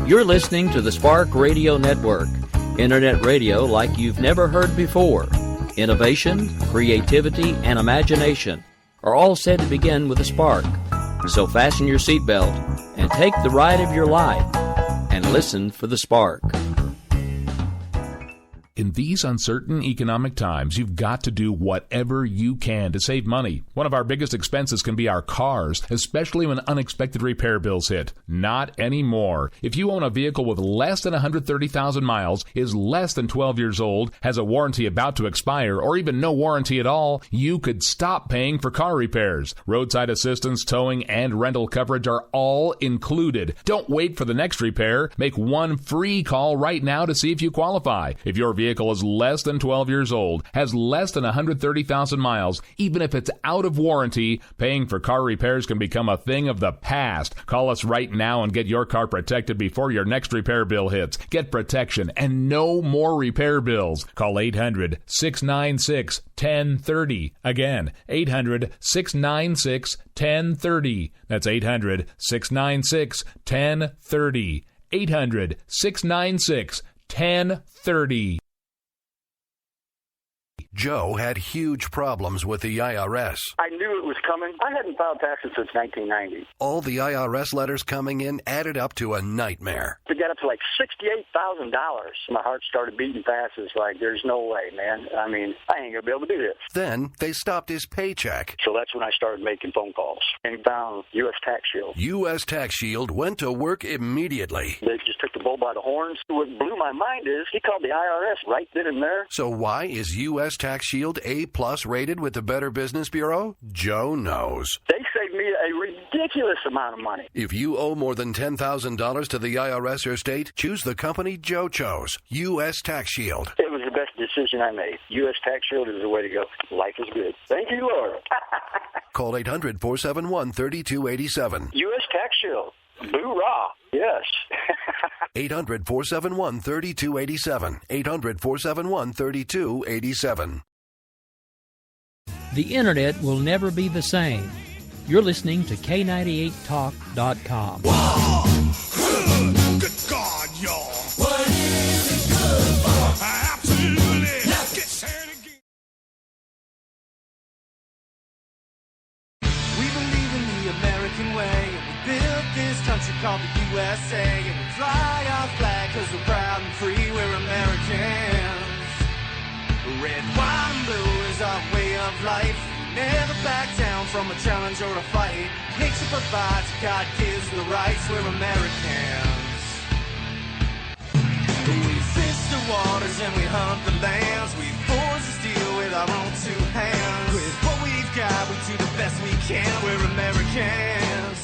You're listening to the Spark Radio Network, internet radio like you've never heard before. Innovation, creativity, and imagination are all said to begin with a spark. So fasten your seatbelt and take the ride of your life and listen for the spark. In these uncertain economic times, you've got to do whatever you can to save money. One of our biggest expenses can be our cars, especially when unexpected repair bills hit. Not anymore. If you own a vehicle with less than 130,000 miles, is less than 12 years old, has a warranty about to expire, or even no warranty at all, you could stop paying for car repairs. Roadside assistance, towing, and rental coverage are all included. Don't wait for the next repair. Make one free call right now to see if you qualify. If your vehicle is less than 12 years old, has less than 130,000 miles, even if it's out of warranty, paying for car repairs can become a thing of the past. Call us right now and get your car protected before your next repair bill hits. Get protection and no more repair bills. Call 800-696-1030. Again, 800-696-1030. That's 800-696-1030. 800-696-1030. Joe had huge problems with the IRS. I knew it was coming. I hadn't filed taxes since 1990. All the IRS letters coming in added up to a nightmare. To get up to like $68,000, my heart started beating fast. It's like, there's no way, man. I mean, I ain't going to be able to do this. Then they stopped his paycheck. So that's when I started making phone calls and found U.S. Tax Shield. U.S. Tax Shield went to work immediately. They just took the bull by the horns. What blew my mind is he called the IRS right then and there. So why is U.S. Tax Shield A+ rated with the Better Business Bureau? Joe knows. They saved me a ridiculous amount of money. If you owe more than $10,000 to the IRS or state, choose the company Joe chose, U.S. Tax Shield. It was the best decision I made. U.S. Tax Shield is the way to go. Life is good. Thank you, Lord. Call 800-471-3287. U.S. Tax Shield. Boo-rah. Yes. 800-471-3287. 800-471-3287. The internet will never be the same. You're listening to K98Talk.com. Whoa! Good God, y'all. What is it good for? Absolutely. Let's get sad again. We believe in the American way, and we built this country called the USA, and we fly our flag because we're proud and free, we're Americans. Red, white, and blue is our way of life. We never back down from a challenge or a fight. Nature provides, God gives the rights, we're Americans. We fish the waters and we hunt the lands. We forge the steel with our own two hands. With what we've got, we do the best we can, we're Americans.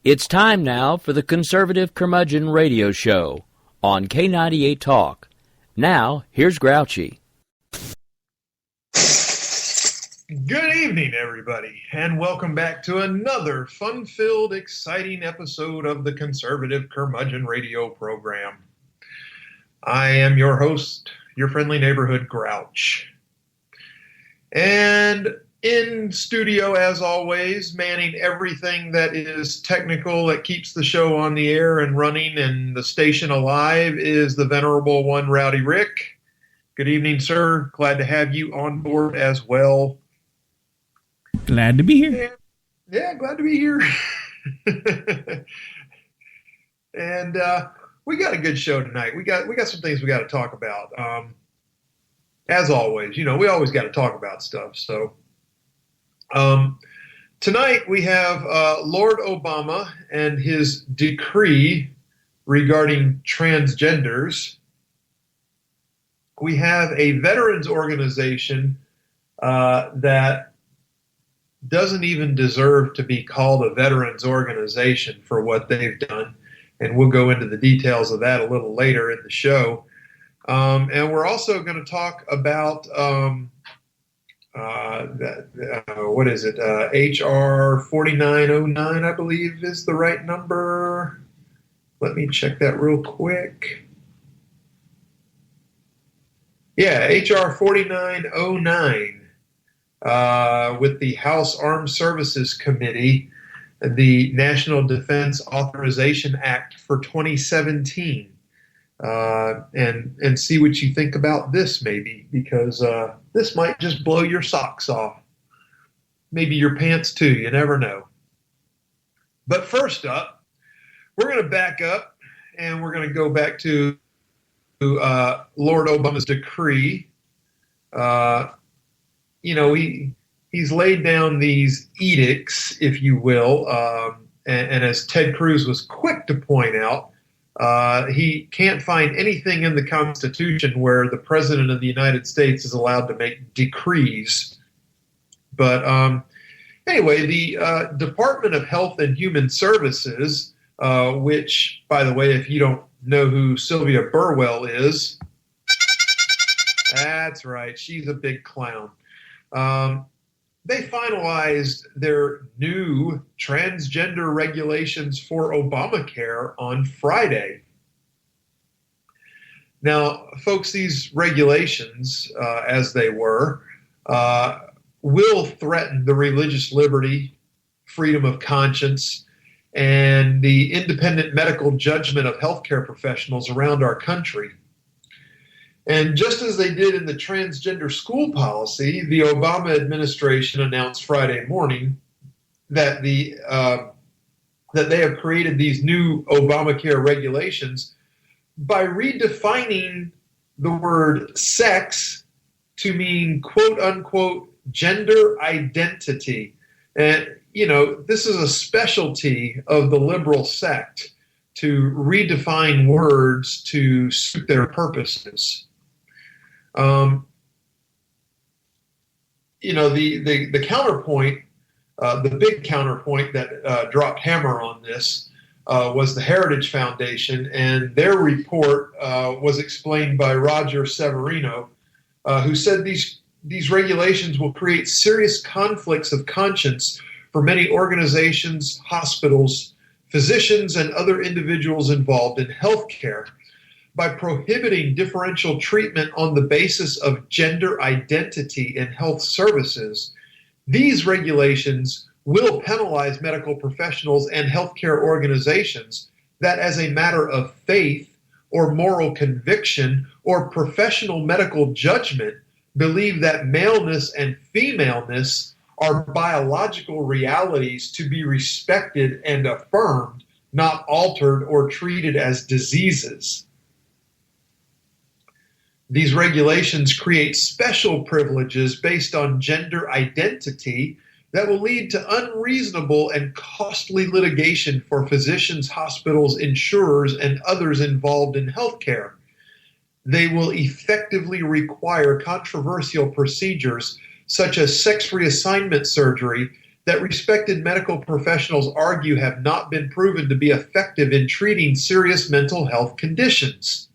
It's time now for the Conservative Curmudgeon Radio Show on K98 Talk. Now, here's Grouchy. Good evening, everybody, and welcome back to another fun-filled, exciting episode of the Conservative Curmudgeon Radio program. I am your host, your friendly neighborhood Grouch. And in studio, as always, manning everything that is technical that keeps the show on the air and running and the station alive is the venerable one, Rowdy Rick. Good evening, sir. Glad to have you on board as well. Glad to be here. Yeah, glad to be here. And we got a good show tonight. We got some things we got to talk about. As always, you know, we always got to talk about stuff. So tonight we have Lord Obama and his decree regarding transgenders. We have a veterans organization that doesn't even deserve to be called a veterans organization for what they've done. And we'll go into the details of that a little later in the show. And we're also going to talk about, what is it? HR 4909, I believe is the right number. Let me check that real quick. Yeah, HR 4909 with the House Armed Services Committee. the National Defense Authorization Act for 2017. And see what you think about this, maybe, because this might just blow your socks off. Maybe your pants too, you never know. But first up, we're going to back up and we're going to go back to Lord Obama's decree. He's laid down these edicts, if you will, and as Ted Cruz was quick to point out, he can't find anything in the Constitution where the President of the United States is allowed to make decrees. But anyway, the Department of Health and Human Services, which, by the way, if you don't know who Sylvia Burwell is, that's right, she's a big clown. They finalized their new transgender regulations for Obamacare on Friday. Now, folks, these regulations, as they were, will threaten the religious liberty, freedom of conscience, and the independent medical judgment of healthcare professionals around our country. And just as they did in the transgender school policy, the Obama administration announced Friday morning that they have created these new Obamacare regulations by redefining the word sex to mean quote unquote gender identity. And this is a specialty of the liberal sect to redefine words to suit their purposes. The counterpoint, the big counterpoint that dropped hammer on this was the Heritage Foundation, and their report was explained by Roger Severino, who said these regulations will create serious conflicts of conscience for many organizations, hospitals, physicians, and other individuals involved in healthcare. By prohibiting differential treatment on the basis of gender identity in health services, these regulations will penalize medical professionals and healthcare organizations that, as a matter of faith or moral conviction or professional medical judgment, believe that maleness and femaleness are biological realities to be respected and affirmed, not altered or treated as diseases. These regulations create special privileges based on gender identity that will lead to unreasonable and costly litigation for physicians, hospitals, insurers, and others involved in healthcare. They will effectively require controversial procedures such as sex reassignment surgery that respected medical professionals argue have not been proven to be effective in treating serious mental health conditions.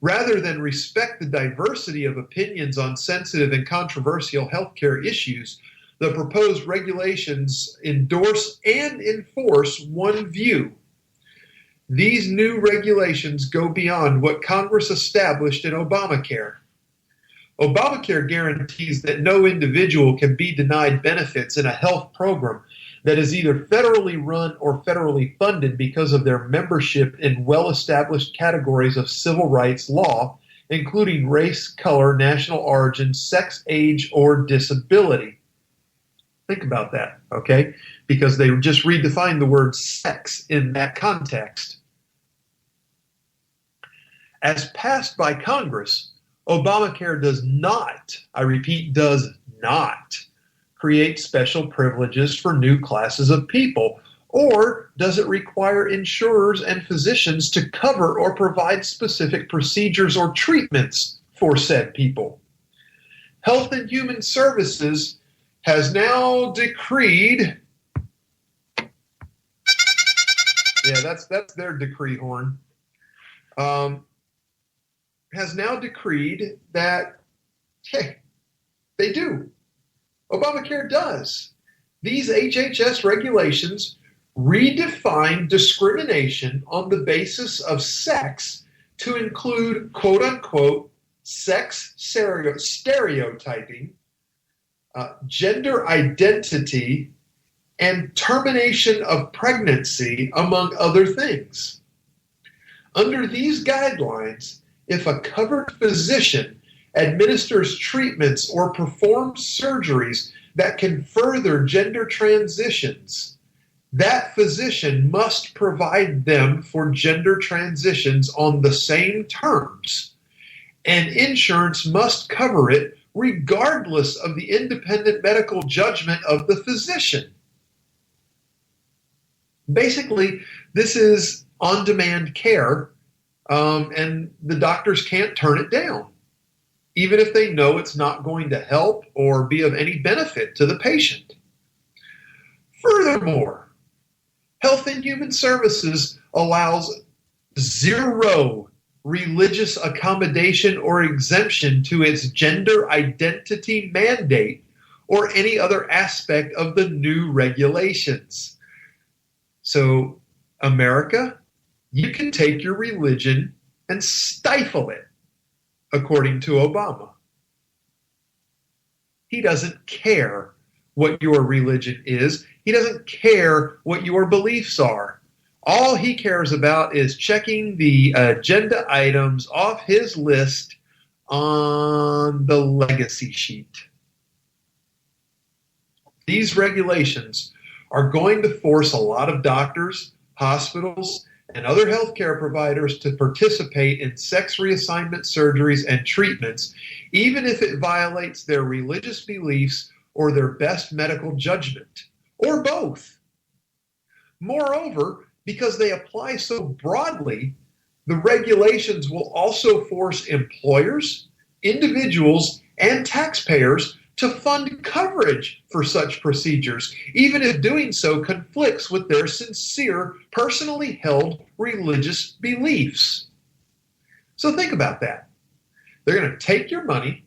Rather than respect the diversity of opinions on sensitive and controversial healthcare issues, the proposed regulations endorse and enforce one view. These new regulations go beyond what Congress established in Obamacare. Obamacare guarantees that no individual can be denied benefits in a health program that is either federally run or federally funded because of their membership in well-established categories of civil rights law, including race, color, national origin, sex, age, or disability. Think about that, okay? Because they just redefined the word sex in that context. As passed by Congress, Obamacare does not, I repeat, does not create special privileges for new classes of people, or does it require insurers and physicians to cover or provide specific procedures or treatments for said people. Health and Human Services has now decreed, that's their decree horn, has now decreed that, hey, they do. Obamacare does. These HHS regulations redefine discrimination on the basis of sex to include, quote-unquote, sex stereotyping, gender identity, and termination of pregnancy, among other things. Under these guidelines, if a covered physician administers treatments or performs surgeries that can further gender transitions, that physician must provide them for gender transitions on the same terms, and insurance must cover it regardless of the independent medical judgment of the physician. Basically, this is on-demand care, and the doctors can't turn it down, even if they know it's not going to help or be of any benefit to the patient. Furthermore, Health and Human Services allows zero religious accommodation or exemption to its gender identity mandate or any other aspect of the new regulations. So, America, you can take your religion and stifle it, according to Obama. He doesn't care what your religion is. He doesn't care what your beliefs are. All he cares about is checking the agenda items off his list on the legacy sheet. These regulations are going to force a lot of doctors, hospitals, and other healthcare providers to participate in sex reassignment surgeries and treatments, even if it violates their religious beliefs or their best medical judgment, or both. Moreover, because they apply so broadly, the regulations will also force employers, individuals, and taxpayers to fund coverage for such procedures, even if doing so conflicts with their sincere, personally held religious beliefs. So think about that. They're going to take your money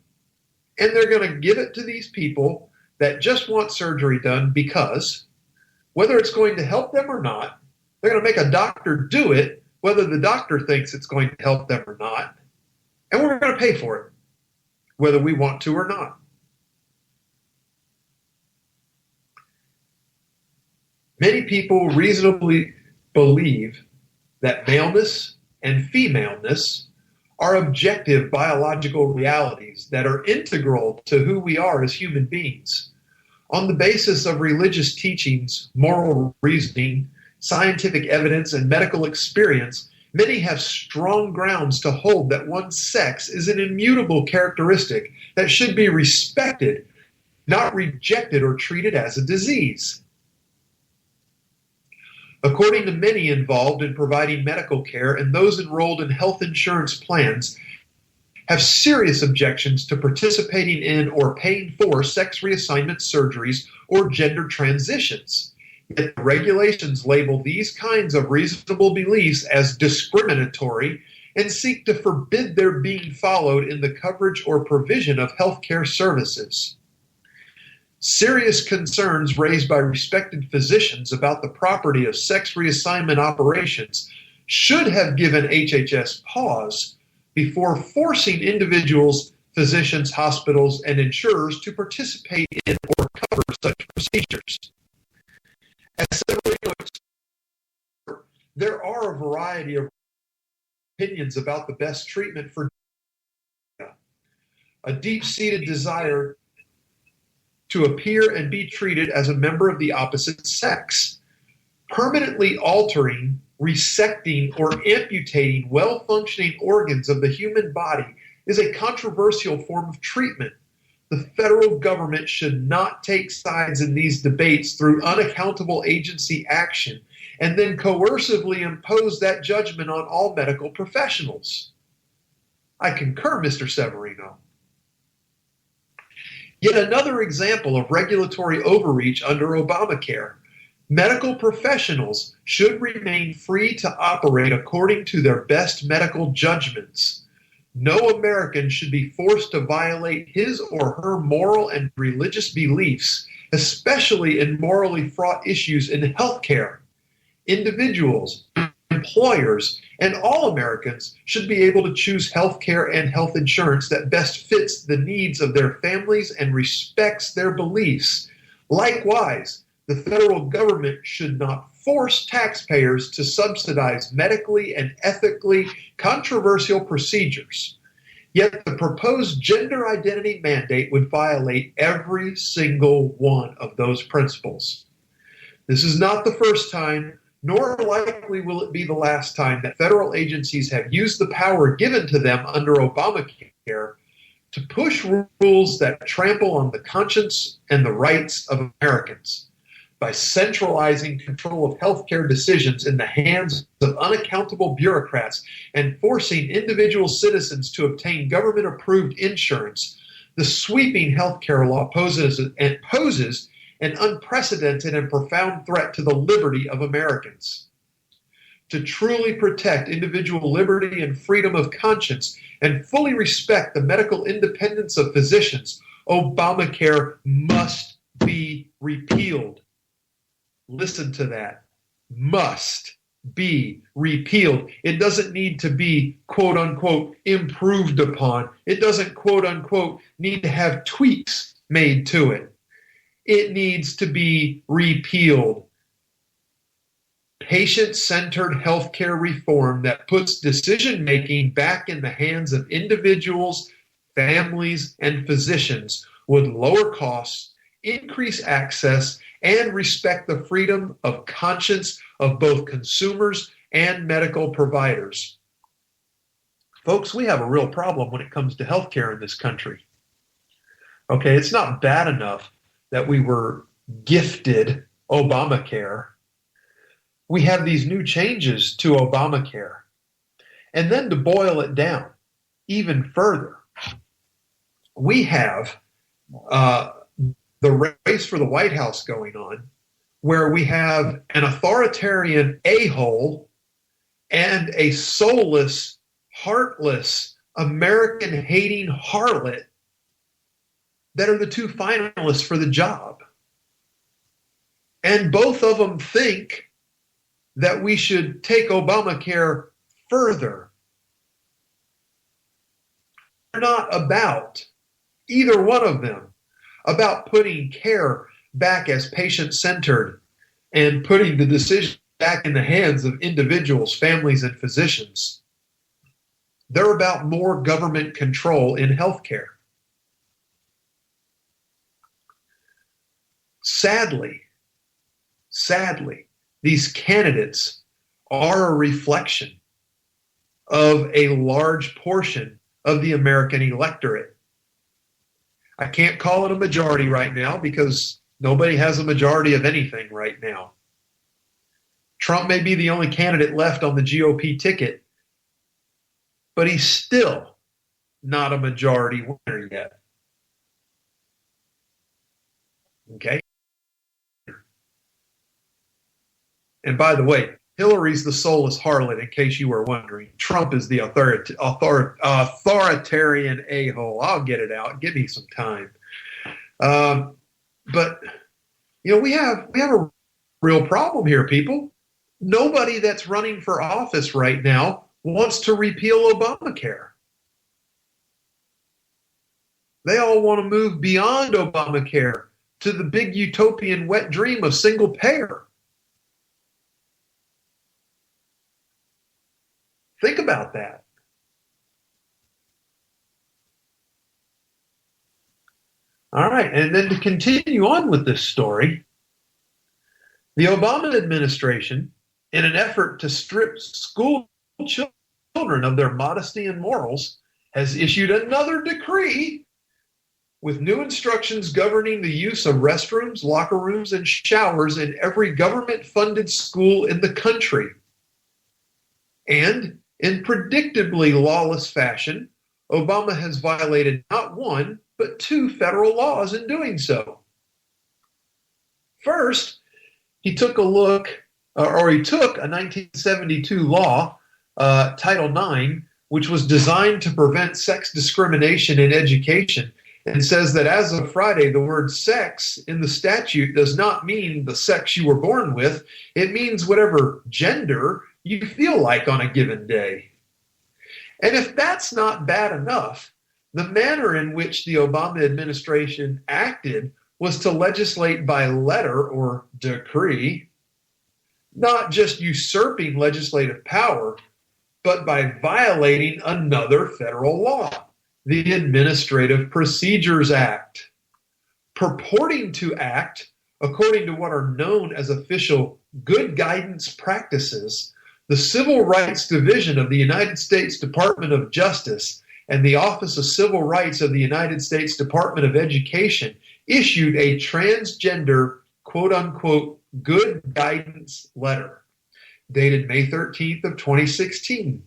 and they're going to give it to these people that just want surgery done because, whether it's going to help them or not, they're going to make a doctor do it, whether the doctor thinks it's going to help them or not, and we're going to pay for it, whether we want to or not. Many people reasonably believe that maleness and femaleness are objective biological realities that are integral to who we are as human beings. On the basis of religious teachings, moral reasoning, scientific evidence, and medical experience, many have strong grounds to hold that one's sex is an immutable characteristic that should be respected, not rejected or treated as a disease. According to many involved in providing medical care and those enrolled in health insurance plans, have serious objections to participating in or paying for sex reassignment surgeries or gender transitions. Yet the regulations label these kinds of reasonable beliefs as discriminatory and seek to forbid their being followed in the coverage or provision of healthcare services. Serious concerns raised by respected physicians about the property of sex reassignment operations should have given HHS pause before forcing individuals, physicians, hospitals, and insurers to participate in or cover such procedures. As Severino explained, there are a variety of opinions about the best treatment for a deep-seated desire to appear and be treated as a member of the opposite sex. Permanently altering, resecting, or amputating well-functioning organs of the human body is a controversial form of treatment. The federal government should not take sides in these debates through unaccountable agency action and then coercively impose that judgment on all medical professionals. I concur, Mr. Severino. Yet another example of regulatory overreach under Obamacare. Medical professionals should remain free to operate according to their best medical judgments. No American should be forced to violate his or her moral and religious beliefs, especially in morally fraught issues in healthcare. Individuals, employers, and all Americans should be able to choose health care and health insurance that best fits the needs of their families and respects their beliefs. Likewise, the federal government should not force taxpayers to subsidize medically and ethically controversial procedures. Yet the proposed gender identity mandate would violate every single one of those principles. This is not the first time, nor likely will it be the last time that federal agencies have used the power given to them under Obamacare to push rules that trample on the conscience and the rights of Americans by centralizing control of healthcare decisions in the hands of unaccountable bureaucrats and forcing individual citizens to obtain government-approved insurance. The sweeping healthcare law poses an unprecedented and profound threat to the liberty of Americans. To truly protect individual liberty and freedom of conscience and fully respect the medical independence of physicians, Obamacare must be repealed. Listen to that. Must be repealed. It doesn't need to be, quote unquote, improved upon. It doesn't, quote unquote, need to have tweaks made to it. It needs to be repealed. Patient-centered healthcare reform that puts decision-making back in the hands of individuals, families, and physicians would lower costs, increase access, and respect the freedom of conscience of both consumers and medical providers. Folks, we have a real problem when it comes to healthcare in this country. Okay, it's not bad enough that we were gifted Obamacare. We have these new changes to Obamacare. And then to boil it down even further, we have the race for the White House going on, where we have an authoritarian a-hole and a soulless, heartless, American-hating harlot that are the two finalists for the job. And both of them think that we should take Obamacare further. They're not about, either one of them, about putting care back as patient-centered and putting the decision back in the hands of individuals, families, and physicians. They're about more government control in healthcare. Sadly, these candidates are a reflection of a large portion of the American electorate. I can't call it a majority right now because nobody has a majority of anything right now. Trump may be the only candidate left on the GOP ticket, but he's still not a majority winner yet. Okay? And by the way, Hillary's the soulless harlot, in case you were wondering. Trump is the authoritarian a-hole. I'll get it out. Give me some time. But, you know, we have a real problem here, people. Nobody that's running for office right now wants to repeal Obamacare. They all want to move beyond Obamacare to the big utopian wet dream of single payer. Think about that. All right, and then to continue on with this story, the Obama administration, in an effort to strip school children of their modesty and morals, has issued another decree with new instructions governing the use of restrooms, locker rooms, and showers in every government-funded school in the country. And in predictably lawless fashion, Obama has violated not one, but two federal laws in doing so. First, he took a 1972 law, Title IX, which was designed to prevent sex discrimination in education, and says that as of Friday, the word sex in the statute does not mean the sex you were born with. It means whatever gender you feel like on a given day. And if that's not bad enough, the manner in which the Obama administration acted was to legislate by letter or decree, not just usurping legislative power, but by violating another federal law, the Administrative Procedures Act, purporting to act according to what are known as official good guidance practices. The Civil Rights Division of the United States Department of Justice and the Office of Civil Rights of the United States Department of Education issued a transgender, quote-unquote, good guidance letter dated May 13th of 2016.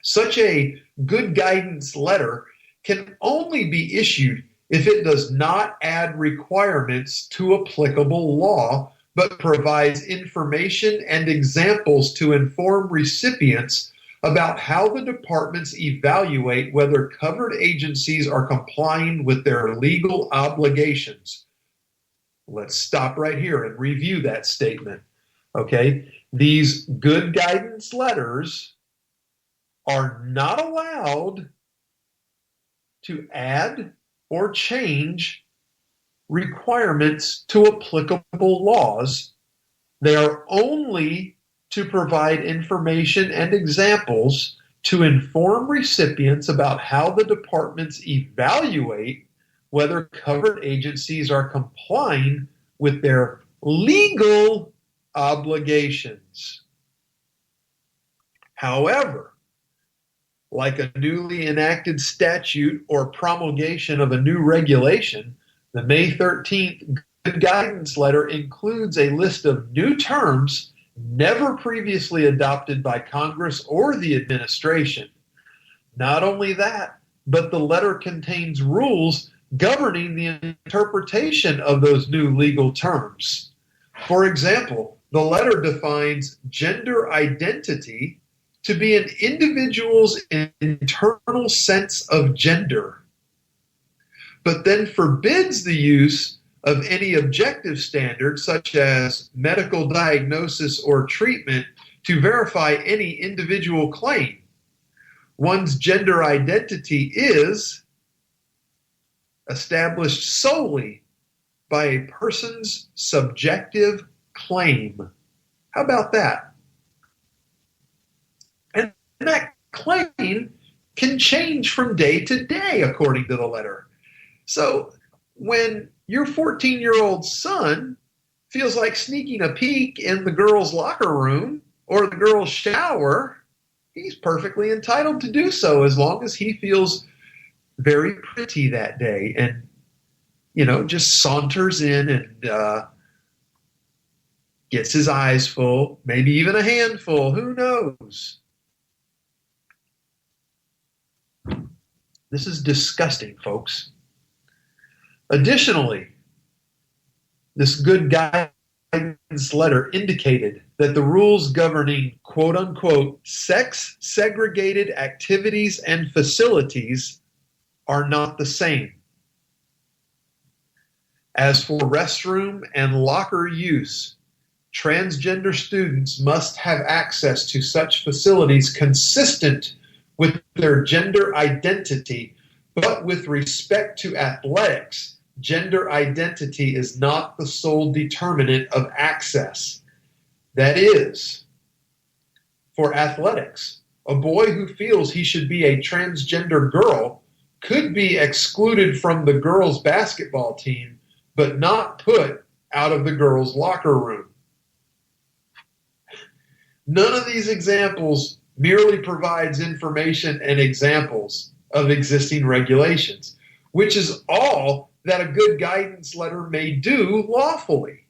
Such a good guidance letter can only be issued if it does not add requirements to applicable law, but provides information and examples to inform recipients about how the departments evaluate whether covered agencies are complying with their legal obligations. Let's stop right here and review that statement. Okay, these good guidance letters are not allowed to add or change requirements to applicable laws. They are only to provide information and examples to inform recipients about how the departments evaluate whether covered agencies are complying with their legal obligations. However, like a newly enacted statute or promulgation of a new regulation, the May 13th Good Guidance Letter includes a list of new terms never previously adopted by Congress or the administration. Not only that, but the letter contains rules governing the interpretation of those new legal terms. For example, the letter defines gender identity to be an individual's internal sense of gender, but then forbids the use of any objective standard, such as medical diagnosis or treatment, to verify any individual claim. One's gender identity is established solely by a person's subjective claim. How about that? And that claim can change from day to day, according to the letter. So when your 14-year-old son feels like sneaking a peek in the girls' locker room or the girls' shower, he's perfectly entitled to do so as long as he feels very pretty that day and, just saunters in and gets his eyes full, maybe even a handful, who knows? This is disgusting, folks. Additionally, this good guidance letter indicated that the rules governing quote-unquote sex-segregated activities and facilities are not the same. As for restroom and locker use, transgender students must have access to such facilities consistent with their gender identity, but with respect to athletics, gender identity is not the sole determinant of access. That is, for athletics, a boy who feels he should be a transgender girl could be excluded from the girls' basketball team, but not put out of the girls' locker room. None of these examples merely provides information and examples of existing regulations, which is all that a good guidance letter may do lawfully.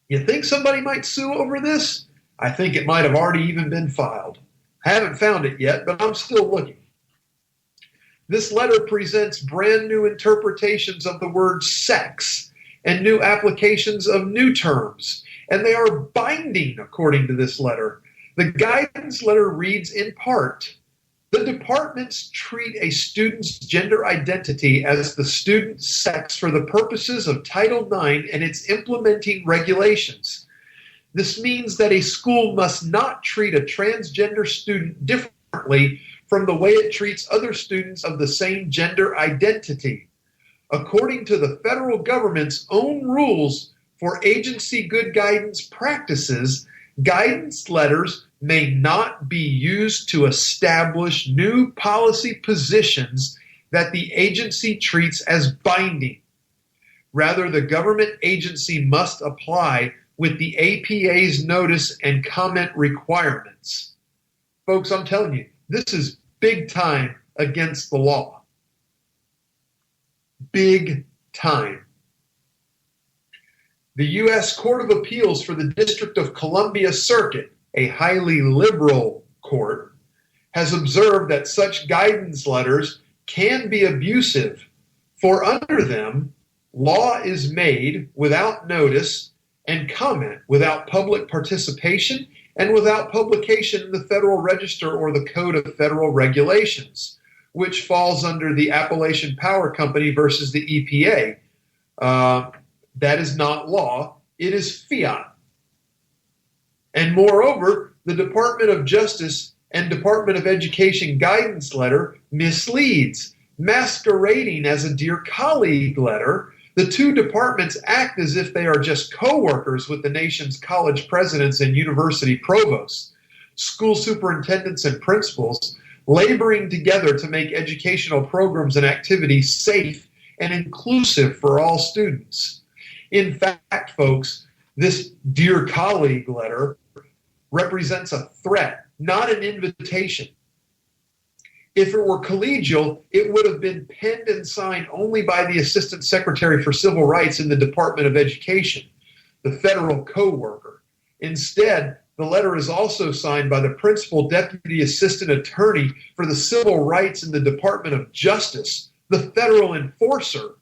You think somebody might sue over this? I think it might have already even been filed. I haven't found it yet, but I'm still looking. This letter presents brand new interpretations of the word sex and new applications of new terms, and they are binding according to this letter. The guidance letter reads in part, the departments treat a student's gender identity as the student's sex for the purposes of Title IX and its implementing regulations. This means that a school must not treat a transgender student differently from the way it treats other students of the same gender identity. according to the federal government's own rules for agency good guidance practices, guidance letters may not be used to establish new policy positions that the agency treats as binding. Rather, the government agency must apply with the APA's notice and comment requirements. Folks, I'm telling you, this is big time against the law. Big time. The U.S. Court of Appeals for the District of Columbia Circuit, a highly liberal court, has observed that such guidance letters can be abusive, for under them, law is made without notice and comment, without public participation, and without publication in the Federal Register or the Code of Federal Regulations, which falls under the Appalachian Power Company versus the EPA. That is not law, it is fiat. And moreover, the Department of Justice and Department of Education guidance letter misleads, masquerading as a Dear Colleague letter. The two departments act as if they are just co-workers with the nation's college presidents and university provosts, school superintendents and principals, laboring together to make educational programs and activities safe and inclusive for all students. In fact, folks, this Dear Colleague letter represents a threat, not an invitation. If it were collegial, it would have been penned and signed only by the Assistant Secretary for Civil Rights in the Department of Education, the federal co-worker. Instead, the letter is also signed by the Principal Deputy Assistant Attorney for the Civil Rights in the Department of Justice, the federal enforcer.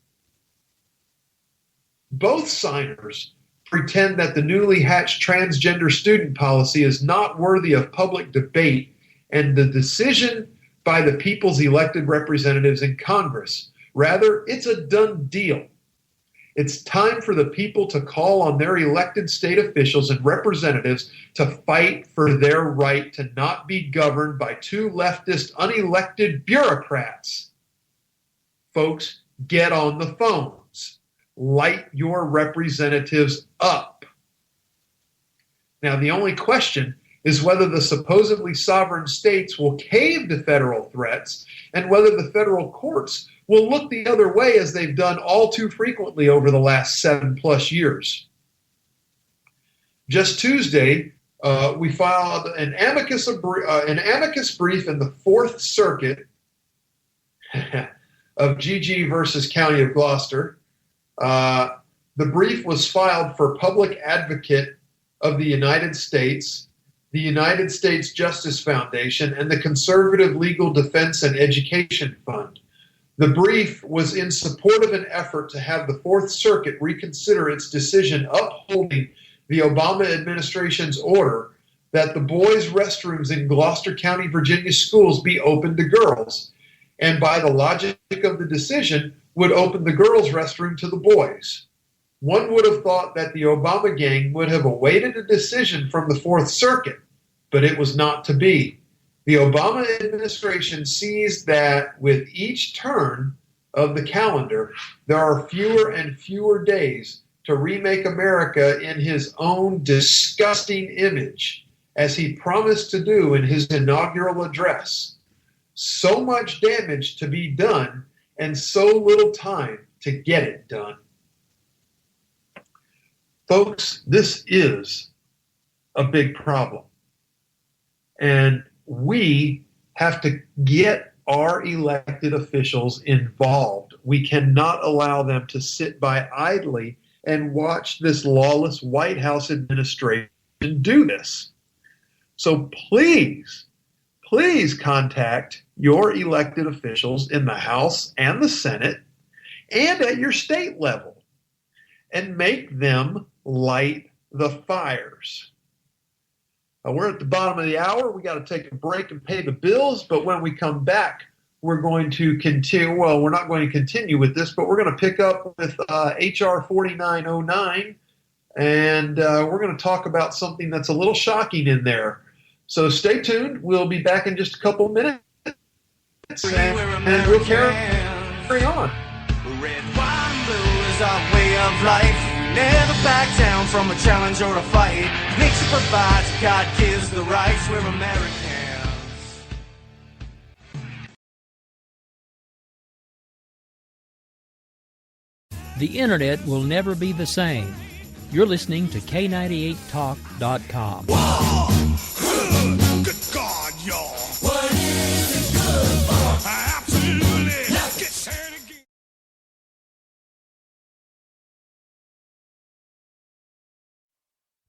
Both signers pretend that the newly hatched transgender student policy is not worthy of public debate and the decision by the people's elected representatives in Congress. Rather, it's a done deal. It's time for the people to call on their elected state officials and representatives to fight for their right to not be governed by two leftist, unelected bureaucrats. Folks, get on the phones. Light your representatives up. Now, the only question is whether the supposedly sovereign states will cave to federal threats and whether the federal courts will look the other way as they've done all too frequently over the last 7+ years. Just Tuesday, we filed an amicus brief in the Fourth Circuit of GG versus County of Gloucester. The brief was filed for Public Advocate of the United States, the United States Justice Foundation, and the Conservative Legal Defense and Education Fund. The brief was in support of an effort to have the Fourth Circuit reconsider its decision upholding the Obama administration's order that the boys' restrooms in Gloucester County, Virginia schools be open to girls, and by the logic of the decision, would open the girls' restroom to the boys. One would have thought that the Obama gang would have awaited a decision from the Fourth Circuit, but it was not to be. The Obama administration sees that with each turn of the calendar, there are fewer and fewer days to remake America in his own disgusting image, as he promised to do in his inaugural address. So much damage to be done and so little time to get it done. Folks, this is a big problem. And we have to get our elected officials involved. We cannot allow them to sit by idly and watch this lawless White House administration do this. So please contact your elected officials in the House and the Senate and at your state level and make them light the fires. We're at the bottom of the hour. We got to take a break and pay the bills. But when we come back, we're going to continue. Well, we're not going to continue with this, but we're going to pick up with H.R. 4909. And we're going to talk about something that's a little shocking in there. So stay tuned. We'll be back in just a couple of minutes. And we'll carry on. Red, white, and blue is our way of life. Never back down from a challenge or a fight. Nature provides, God gives the rights. We're Americans. The internet will never be the same. You're listening to K98Talk.com. Whoa! Good God, y'all. What is it good for? Absolutely. Let's get sad again.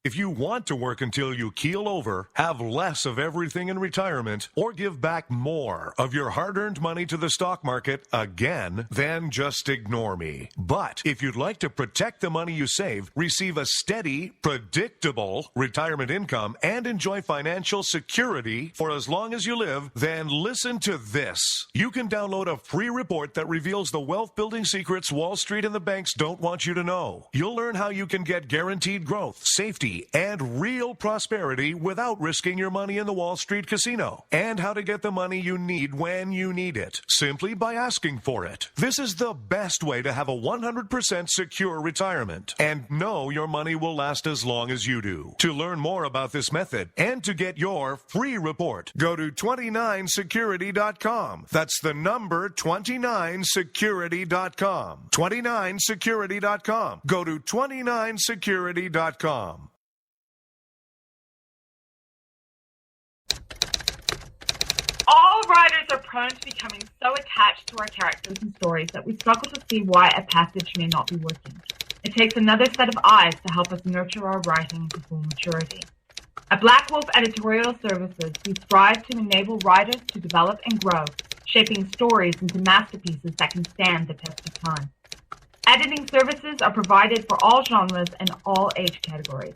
If you want to work until you keel over, have less of everything in retirement, or give back more of your hard-earned money to the stock market again, then just ignore me. But if you'd like to protect the money you save, receive a steady, predictable retirement income, and enjoy financial security for as long as you live, then listen to this. You can download a free report that reveals the wealth-building secrets Wall Street and the banks don't want you to know. You'll learn how you can get guaranteed growth, safety, and real prosperity without risking your money in the Wall Street casino, and how to get the money you need when you need it, simply by asking for it. This is the best way to have a 100% secure retirement and know your money will last as long as you do. To learn more about this method and to get your free report, go to 29security.com. That's the number 29security.com. 29security.com. Go to 29security.com. All writers are prone to becoming so attached to our characters and stories that we struggle to see why a passage may not be working. It takes another set of eyes to help us nurture our writing into full maturity. At Black Wolf Editorial Services, we strive to enable writers to develop and grow, shaping stories into masterpieces that can stand the test of time. Editing services are provided for all genres and all age categories.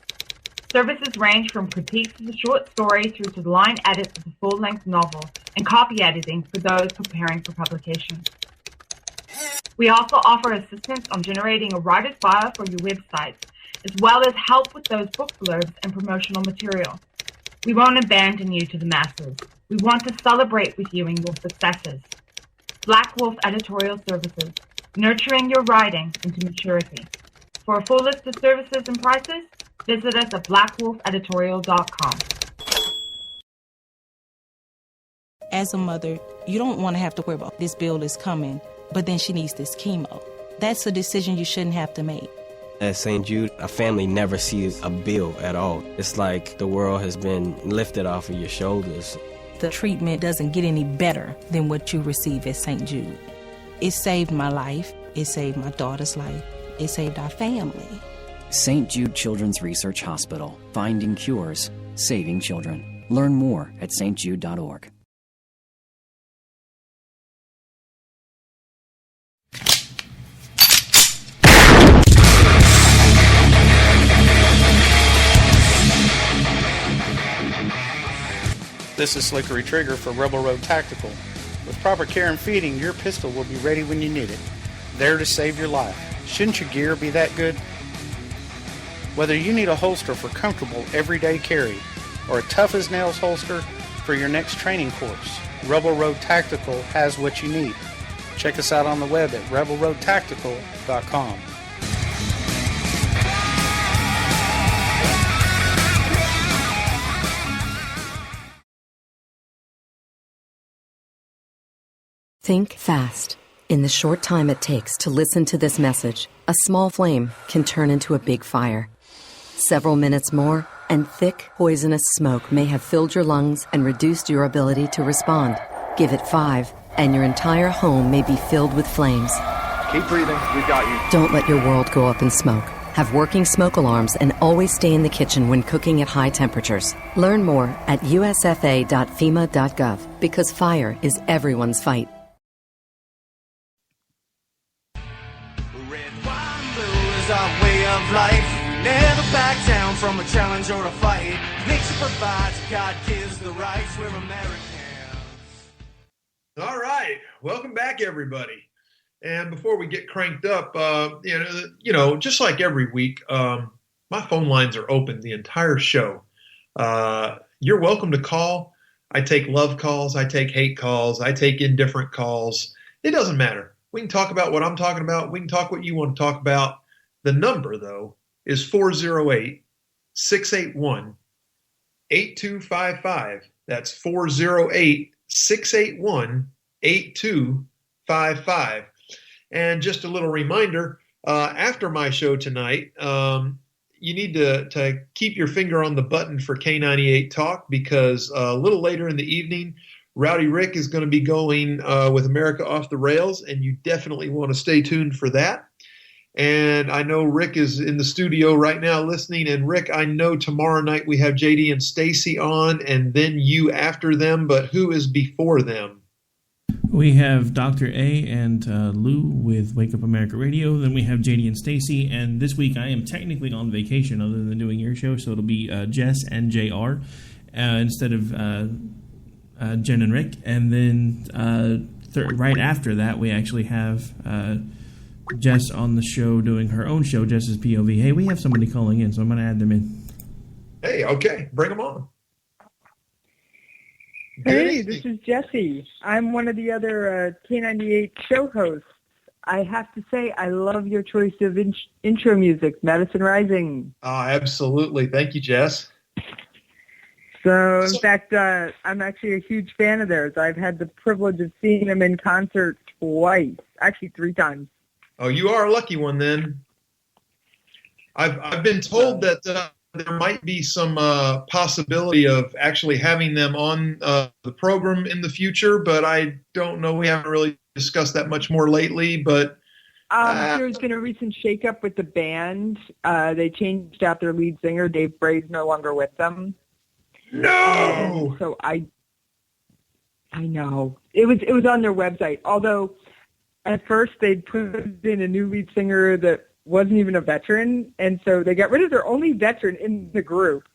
Services range from critiques of the short story through to the line edits of the full-length novel and copy editing for those preparing for publication. We also offer assistance on generating a writer's bio for your websites, as well as help with those book blurbs and promotional material. We won't abandon you to the masses. We want to celebrate with you in your successes. Black Wolf Editorial Services, nurturing your writing into maturity. For a full list of services and prices, visit us at blackwolfeditorial.com. As a mother, you don't want to have to worry about this bill is coming, but then she needs this chemo. That's a decision you shouldn't have to make. At St. Jude, a family never sees a bill at all. It's like the world has been lifted off of your shoulders. The treatment doesn't get any better than what you receive at St. Jude. It saved my life. It saved my daughter's life. It saved our family. St. Jude Children's Research Hospital. Finding cures, saving children. Learn more at stjude.org. This is Slickery Trigger for Rebel Road Tactical. With proper care and feeding, your pistol will be ready when you need it. There to save your life. Shouldn't your gear be that good? Whether you need a holster for comfortable everyday carry or a tough-as-nails holster for your next training course, Rebel Road Tactical has what you need. Check us out on the web at rebelroadtactical.com. Think fast. In the short time it takes to listen to this message, a small flame can turn into a big fire. Several minutes more, and thick, poisonous smoke may have filled your lungs and reduced your ability to respond. Give it 5, and your entire home may be filled with flames. Keep breathing. We've got you. Don't let your world go up in smoke. Have working smoke alarms and always stay in the kitchen when cooking at high temperatures. Learn more at usfa.fema.gov because fire is everyone's fight. Our way of life. Never back down from a challenge or a fight. Nature provides, God gives the rights. We're Americans. All right, welcome back, everybody. And before we get cranked up, just like every week, my phone lines are open the entire show. You're welcome to call. I take love calls. I take hate calls. I take indifferent calls. It doesn't matter. We can talk about what I'm talking about. We can talk what you want to talk about. The number, though, is 408-681-8255. That's 408-681-8255. And just a little reminder, after my show tonight, you need to keep your finger on the button for K98 Talk, because a little later in the evening, Rowdy Rick is going to be going with America Off the Rails, and you definitely want to stay tuned for that. And I know Rick is in the studio right now listening. And Rick, I know tomorrow night we have JD and Stacy on, and then you after them, but who is before them? We have Dr. A and Lou with Wake Up America Radio. Then we have JD and Stacy. And this week I am technically on vacation other than doing your show, so it'll be Jess and JR instead of Jen and Rick. And then right after that, we actually have Jess on the show doing her own show, Jess's POV. Hey, we have somebody calling in, so I'm going to add them in. Hey, okay. Bring them on. Hey, this is Jesse. I'm one of the other K98 show hosts. I have to say, I love your choice of intro music, Madison Rising. Absolutely. Thank you, Jess. So, in fact, I'm actually a huge fan of theirs. I've had the privilege of seeing them in concert twice, actually 3 times. Oh, you are a lucky one then. I've been told that there might be some possibility of actually having them on the program in the future, but I don't know. We haven't really discussed that much more lately. But there's been a recent shakeup with the band. They changed out their lead singer. Dave Bray's no longer with them. No. And so I know it was on their website. Although at first they'd put in a new lead singer that wasn't even a veteran, and so they got rid of their only veteran in the group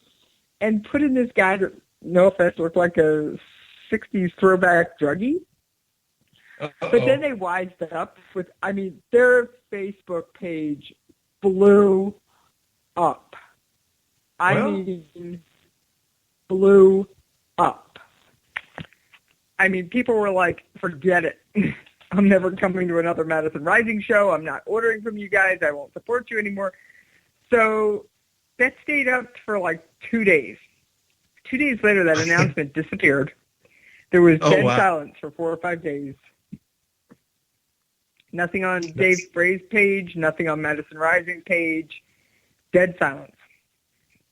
and put in this guy that, no offense, looked like a 60s throwback druggie. Uh-oh. But then they wised up with, their Facebook page blew up. Blew up. People were like, forget it. I'm never coming to another Madison Rising show. I'm not ordering from you guys. I won't support you anymore. So that stayed up for like 2 days. 2 days later, that announcement disappeared. There was dead silence for 4 or 5 days. Nothing on Dave Bray's page, nothing on Madison Rising's page. Dead silence.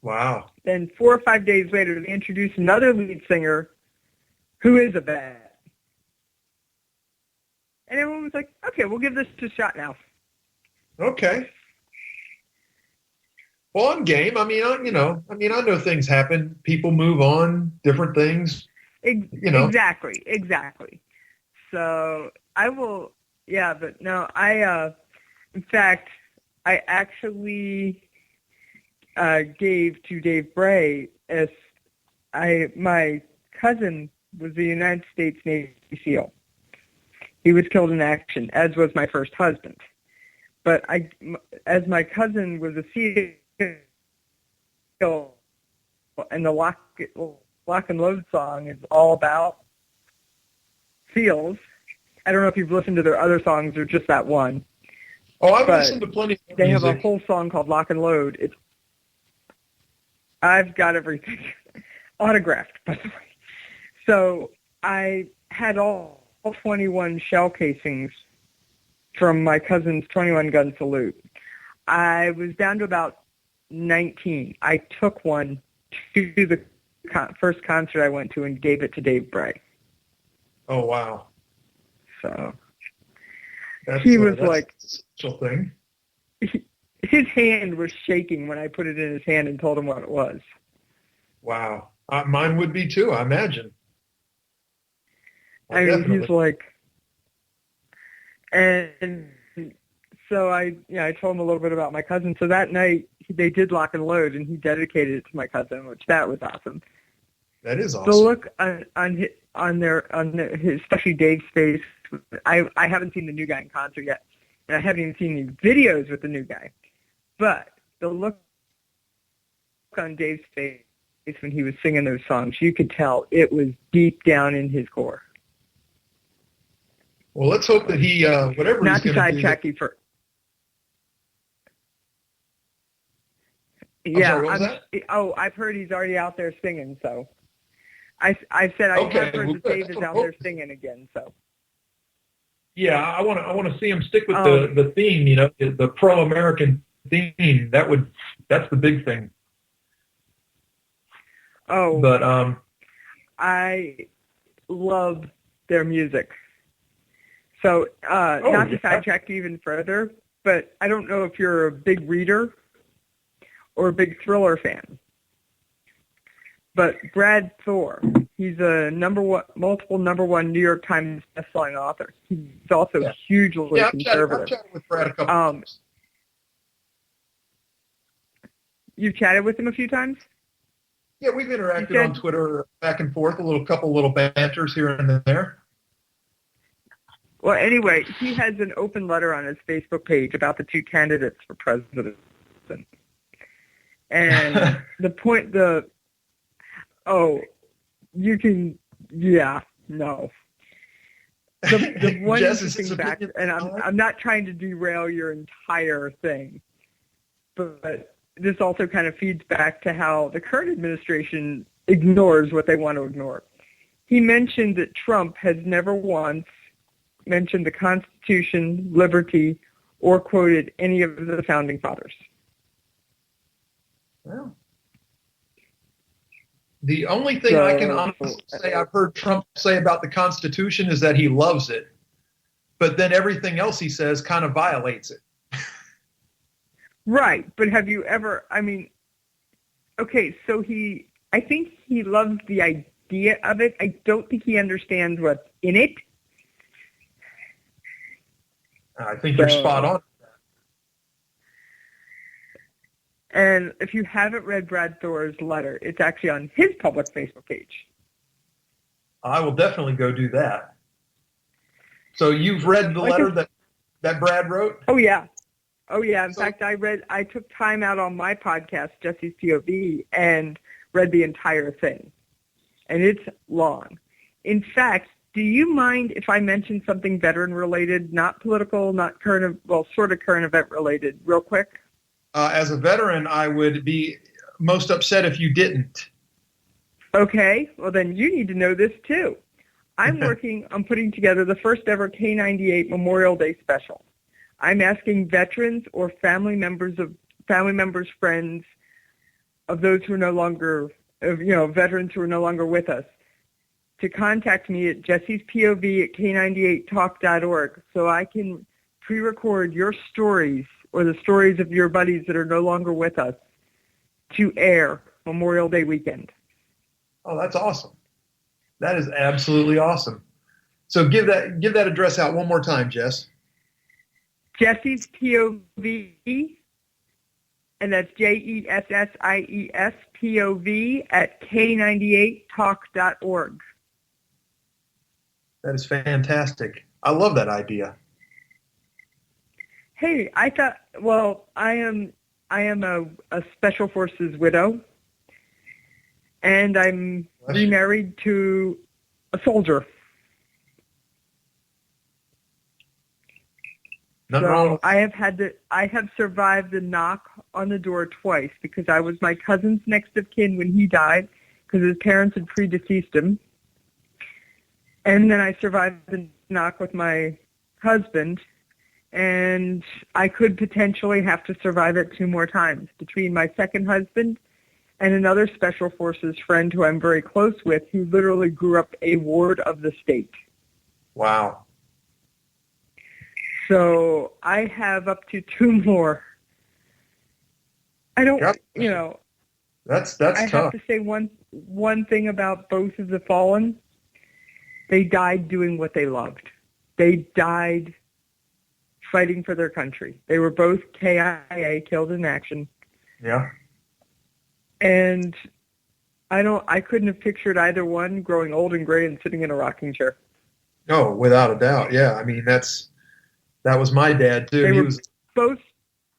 Wow. Then 4 or 5 days later, they introduced another lead singer who is a vet. And everyone was like, okay, we'll give this a shot now. Okay. Well, I'm game. I know things happen. People move on, different things. Exactly. So I will, but no, in fact, I actually gave to Dave Bray my cousin was a United States Navy SEAL. He was killed in action, as was my first husband. But as my cousin was a SEAL, and the Lock and Load song is all about SEALs. I don't know if you've listened to their other songs or just that one. Oh, I've listened to plenty of They music. have a whole song called Lock and Load. I've got everything autographed, by the way. So I had all 21 shell casings from my cousin's 21-gun salute. I was down to about 19. I took one to the first concert I went to and gave it to Dave Bray. Oh, wow. So he was that's like... a special thing. His hand was shaking when I put it in his hand and told him what it was. Wow. Mine would be too, I imagine. He's like, and so I told him a little bit about my cousin. So that night they did Lock and Load, and he dedicated it to my cousin, which that was awesome. That is awesome. The look on their especially Dave's face. I haven't seen the new guy in concert yet, and I haven't even seen any videos with the new guy. But the look on Dave's face when he was singing those songs, you could tell it was deep down in his core. Well, let's hope that he, whatever Not he's to going to do. sidetrack you for. I'm sorry, what was that? Oh, I've heard he's already out there singing. So, I said I Okay, have heard well, that good. Dave is out there singing again. So. Yeah, I want to see him stick with the theme. You know, the pro-American theme. That's the big thing. Oh. But I love their music. So, not to sidetrack you even further, but I don't know if you're a big reader or a big Thriller fan. But Brad Thor, he's a multiple number one New York Times bestselling author. He's also hugely conservative. I've chatted with Brad a couple times. You've chatted with him a few times? Yeah, we've interacted on Twitter back and forth, couple little banters here and there. Well, anyway, he has an open letter on his Facebook page about the two candidates for president. And no. The one interesting fact, and I'm not trying to derail your entire thing, but this also kind of feeds back to how the current administration ignores what they want to ignore. He mentioned that Trump has never once mentioned the Constitution, liberty, or quoted any of the founding fathers. Well, the only thing I can honestly say I've heard Trump say about the Constitution is that he loves it, but then everything else he says kind of violates it. Right, but have you ever, okay, so I think he loves the idea of it. I don't think he understands what's in it. I think you're spot on. And if you haven't read Brad Thor's letter, it's actually on his public Facebook page. I will definitely go do that. So you've read the letter that Brad wrote? Oh, yeah. In fact, I took time out on my podcast, Jesse's POV, and read the entire thing. And it's long. In fact, do you mind if I mention something veteran-related, not political, not current, sort of current event-related, real quick? As a veteran, I would be most upset if you didn't. Okay, well then you need to know this too. I'm working on putting together the first ever K98 Memorial Day special. I'm asking veterans or family members, friends of those who are no longer, veterans who are no longer with us, to contact me at jessespov@k98talk.org so I can pre-record your stories or the stories of your buddies that are no longer with us to air Memorial Day weekend. Oh, that's awesome. That is absolutely awesome. So give that address out one more time, Jess. Jesse's POV, and that's JESSIES POV at K98talk.org. That is fantastic. I love that idea. Hey, I thought, I am a Special Forces widow, and I'm remarried to a soldier. Nothing wrong. I have survived the knock on the door twice because I was my cousin's next of kin when he died because his parents had predeceased him. And then I survived the knock with my husband, and I could potentially have to survive it 2 more times between my second husband and another Special Forces friend who I'm very close with who literally grew up a ward of the state. Wow. So I have up to 2 more. I don't, That's I tough. have to say one thing about both of the fallen. They died doing what they loved. They died fighting for their country. They were both KIA, killed in action. Yeah. And I couldn't have pictured either one growing old and gray and sitting in a rocking chair. Oh, without a doubt. Yeah. I mean, that was my dad too.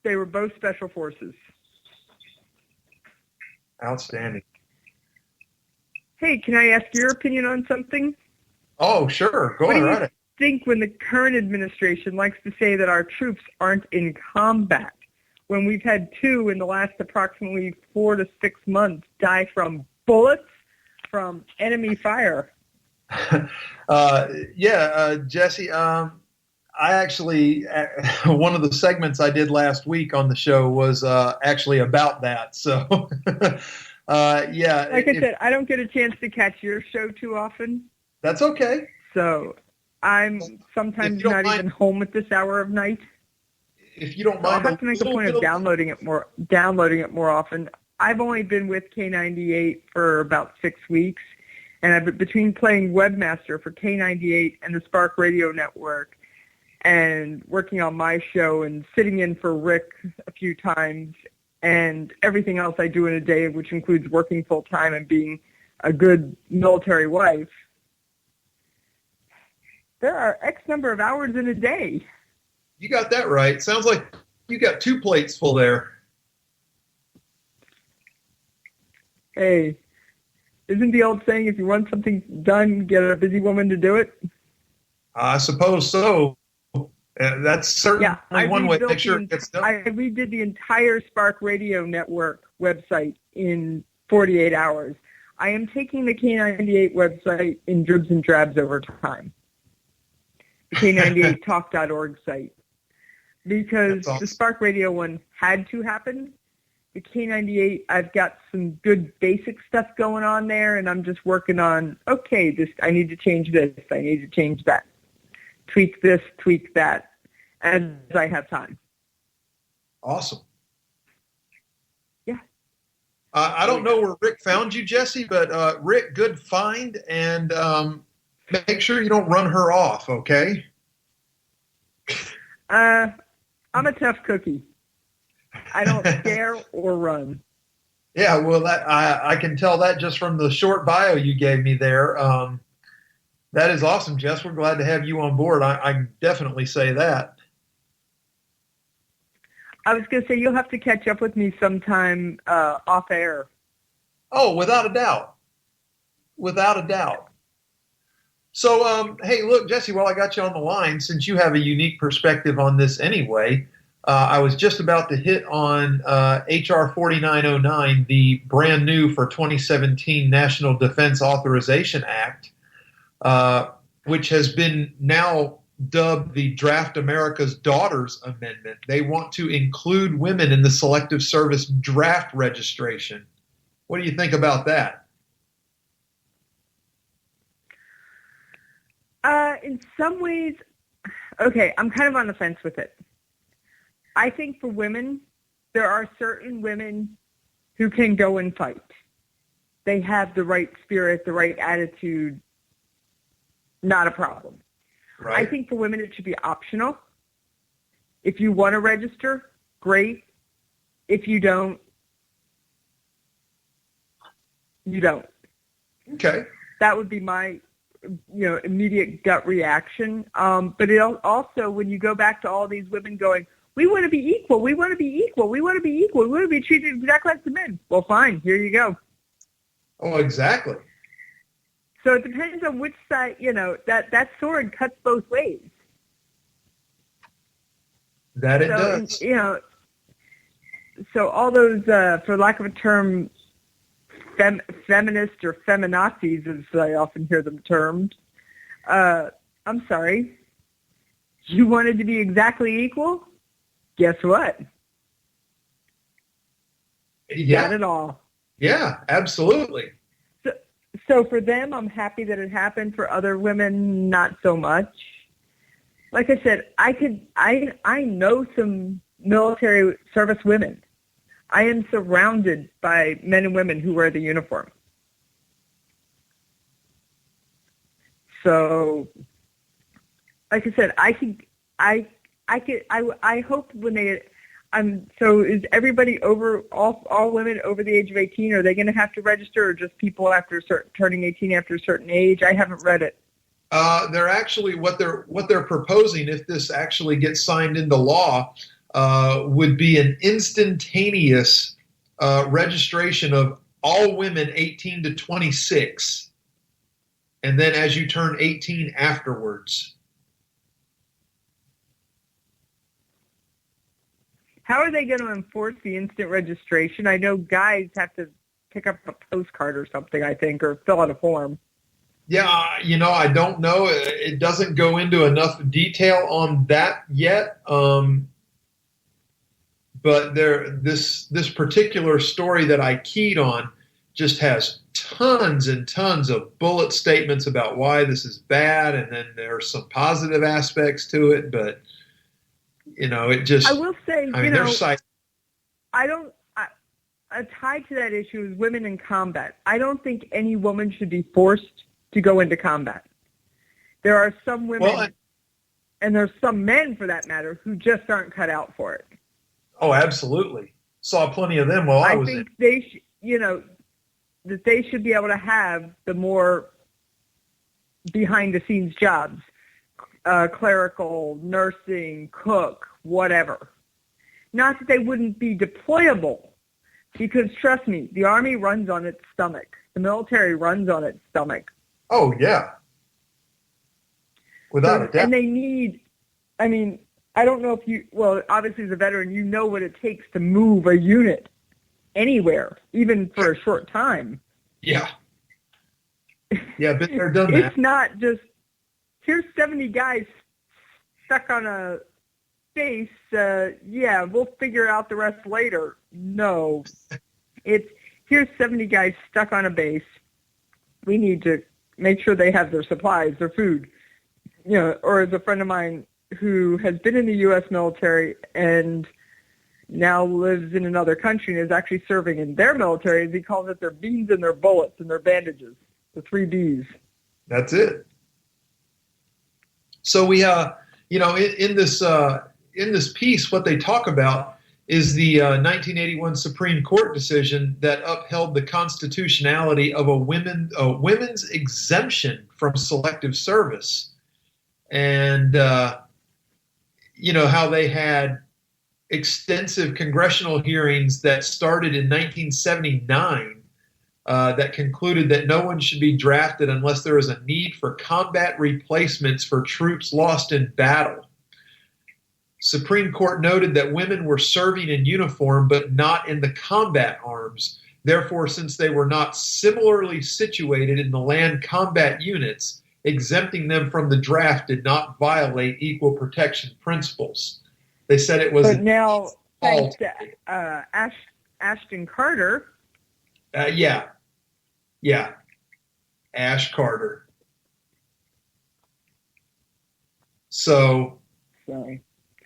They were both Special Forces. Outstanding. Hey, can I ask your opinion on something? Oh, sure. Go on, right. think when the current administration likes to say that our troops aren't in combat, when we've had 2 in the last approximately 4 to 6 months die from bullets from enemy fire. Jesse, I actually, one of the segments I did last week on the show was actually about that. So, Like I said, I don't get a chance to catch your show too often. That's okay. So I'm sometimes not even home at this hour of night. If you don't mind, I'll have to make a point of downloading it more often. I've only been with K98 for about 6 weeks, and I've been between playing webmaster for K98 and the Spark Radio Network, and working on my show and sitting in for Rick a few times, and everything else I do in a day, which includes working full time and being a good military wife. There are X number of hours in a day. You got that right. Sounds like you got 2 plates full there. Hey, isn't the old saying, if you want something done, get a busy woman to do it? I suppose so. That's certainly one way to make sure it gets done. I redid the entire Spark Radio Network website in 48 hours. I am taking the K98 website in dribs and drabs over time. The K98talk.org site. Because the Spark Radio one had to happen. The K98, I've got some good basic stuff going on there, and I'm just working on, okay, I need to change this, I need to change that. Tweak this, tweak that, as I have time. Awesome. Yeah. I don't know where Rick found you, Jesse, but Rick, good find, and make sure you don't run her off, okay? I'm a tough cookie. I don't scare or run. Yeah, well, I can tell that just from the short bio you gave me there. That is awesome, Jess. We're glad to have you on board. I definitely say that. I was going to say, you'll have to catch up with me sometime off air. Oh, without a doubt. Without a doubt. So, hey, look, Jesse, while I got you on the line, since you have a unique perspective on this anyway, I was just about to hit on H.R. 4909, the brand new for 2017 National Defense Authorization Act, which has been now dubbed the Draft America's Daughters Amendment. They want to include women in the Selective Service draft registration. What do you think about that? In some ways, okay, I'm kind of on the fence with it. I think for women, there are certain women who can go and fight. They have the right spirit, the right attitude, not a problem. Right. I think for women it should be optional. If you want to register, great. If you don't, you don't. Okay. That would be my immediate gut reaction. But it also, when you go back to all these women going, we want to be equal, we want to be equal, we want to be equal, we want to be treated exactly like the men. Well, fine, here you go. Oh, exactly. So it depends on which side, that sword cuts both ways. That it does. So all those, for lack of a term, feminists or feminazis, as I often hear them termed, I'm sorry. You wanted to be exactly equal? Guess what? Yeah. Got it all. Yeah, absolutely. So for them, I'm happy that it happened. For other women, not so much. Like I said, I know some military service women. I am surrounded by men and women who wear the uniform. So, like I said, I hope when they, so is everybody over, all women over the age of 18, are they going to have to register, or just people after turning 18 after a certain age? I haven't read it. They're actually, what they're proposing, if this actually gets signed into law, would be an instantaneous registration of all women 18 to 26, and then as you turn 18 afterwards. How are they going to enforce the instant registration? I know guys have to pick up a postcard or something, I think, or fill out a form. Yeah, I don't know. It doesn't go into enough detail on that yet. But this particular story that I keyed on just has tons and tons of bullet statements about why this is bad, and then there are some positive aspects to it. But it just. I will say, tied to that issue is women in combat. I don't think any woman should be forced to go into combat. There are some women, and there's some men, for that matter, who just aren't cut out for it. Oh, absolutely. Saw plenty of them while I was in. I think they, that they should be able to have the more behind-the-scenes jobs, clerical, nursing, cook, whatever. Not that they wouldn't be deployable, because trust me, the Army runs on its stomach. The military runs on its stomach. Oh, yeah. Without a doubt. And they need, I don't know if you, obviously as a veteran, you know what it takes to move a unit anywhere, even for a short time. Yeah. Yeah, but they're done that. It's not just, here's 70 guys stuck on a base, we'll figure out the rest later. No. It's, here's 70 guys stuck on a base. We need to make sure they have their supplies, their food. Or as a friend of mine who has been in the U.S. military and now lives in another country and is actually serving in their military, as he calls it, their beans and their bullets and their bandages, the 3 Bs. That's it. So we, in this piece, what they talk about is the 1981 Supreme Court decision that upheld the constitutionality of a women's exemption from selective service. And, how they had extensive congressional hearings that started in 1979 that concluded that no one should be drafted unless there is a need for combat replacements for troops lost in battle. Supreme Court noted that women were serving in uniform but not in the combat arms. Therefore, since they were not similarly situated in the land combat units, exempting them from the draft did not violate equal protection principles. They said it was. But now, thanks to Ashton Carter. Yeah. Ash Carter. So. Sorry.